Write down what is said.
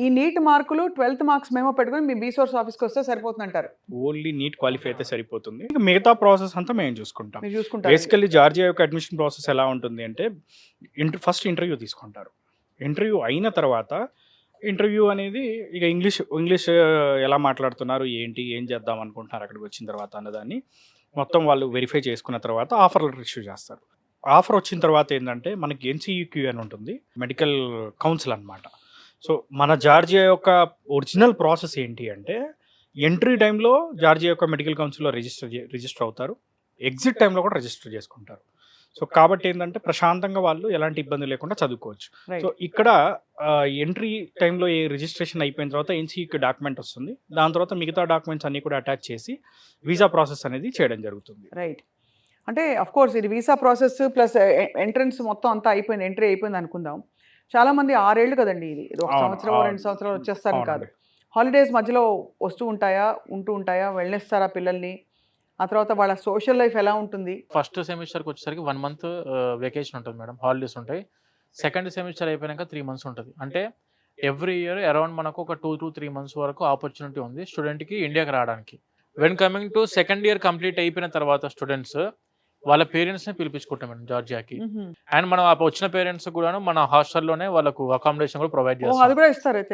ఈ నీట్ మార్కులు 12th marks memo పెట్టుకొని మీ బీసోర్స్ ఆఫీస్కి వస్తే సరిపోతుందంటారు. ఓన్లీ నీట్ క్వాలిఫై అయితే సరిపోతుంది. ఇక మిగతా ప్రాసెస్ అంతా మేము చూసుకుంటాం. మీరు చూసుకుంటారు. బేసికల్లీ జార్జియా యొక్క అడ్మిషన్ ప్రాసెస్ ఎలా ఉంటుంది అంటే ఫస్ట్ ఇంటర్వ్యూ తీసుకుంటారు. ఇంటర్వ్యూ అయిన తర్వాత ఇంటర్వ్యూ అనేది ఇక ఇంగ్లీష్ ఎలా మాట్లాడుతున్నారు, ఏంటి, ఏం చేద్దాం అనుకుంటున్నారు అక్కడికి వచ్చిన తర్వాత అన్నదాన్ని మొత్తం వాళ్ళు వెరిఫై చేసుకున్న తర్వాత ఆఫర్ లెటర్ ఇష్యూ చేస్తారు. ఆఫర్ వచ్చిన తర్వాత ఏంటంటే మనకి ఎన్సీయూక్యూ అని ఉంటుంది, మెడికల్ కౌన్సిల్ అన్నమాట. సో మన జార్జియా యొక్క ఒరిజినల్ ప్రాసెస్ ఏంటి అంటే ఎంట్రీ టైంలో జార్జియా యొక్క మెడికల్ కౌన్సిల్లో రిజిస్టర్ అవుతారు, ఎగ్జిట్ టైంలో కూడా రిజిస్టర్ చేసుకుంటారు. సో కాబట్టి ఏంటంటే ప్రశాంతంగా వాళ్ళు ఎలాంటి ఇబ్బంది లేకుండా చదువుకోవచ్చు. సో ఇక్కడ ఎంట్రీ టైంలో ఏ రిజిస్ట్రేషన్ అయిపోయిన తర్వాత ఎన్సీయూకి డాక్యుమెంట్ వస్తుంది. దాని తర్వాత మిగతా డాక్యుమెంట్స్ అన్ని కూడా అటాచ్ చేసి వీసా ప్రాసెస్ అనేది చేయడం జరుగుతుంది. రైట్. అంటే కోర్స్ ఇది వీసా ప్రాసెస్ ప్లస్ ఎంట్రన్స్ మొత్తం అంతా అయిపోయింది, ఎంట్రీ అయిపోయింది అనుకుందాం. చాలామంది 6 ఏళ్ళు కదండి, ఇది ఒక అవును, సంవత్సరం 2 అవును. సంవత్సరాలు వచ్చేస్తారని కాదు. అవునండి. హాలిడేస్ మధ్యలో ఉంటూ ఉంటాయా, వెళ్ళనిస్తారా పిల్లల్ని? ఆ తర్వాత వాళ్ళ సోషల్ లైఫ్ ఎలా ఉంటుంది? ఫస్ట్ సెమిస్టర్కి వచ్చేసరికి 1 మంత్ వెకేషన్ ఉంటుంది మేడం, హాలిడేస్ ఉంటాయి. సెకండ్ సెమిస్టర్ అయిపోయాక 3 మంత్స్ ఉంటుంది. అంటే ఎవ్రీ ఇయర్ అరౌండ్ మనకు ఒక 2 to 3 మంత్స్ వరకు ఆపర్చునిటీ ఉంది స్టూడెంట్కి ఇండియాకి రావడానికి. When coming to second year complete అయిపోయిన తర్వాత స్టూడెంట్స్ వాళ్ళ పేరెంట్స్ని పిలిపించుకుంటాం మేడం జార్జియాకి. అండ్ మనం వచ్చిన పేరెంట్స్ కూడా మన హాస్టల్లోనే వాళ్ళకు అకామిడేషన్ కూడా ప్రొవైడ్ ఓ, అది చేస్తాం. కూడా ఇస్తారు అయితే.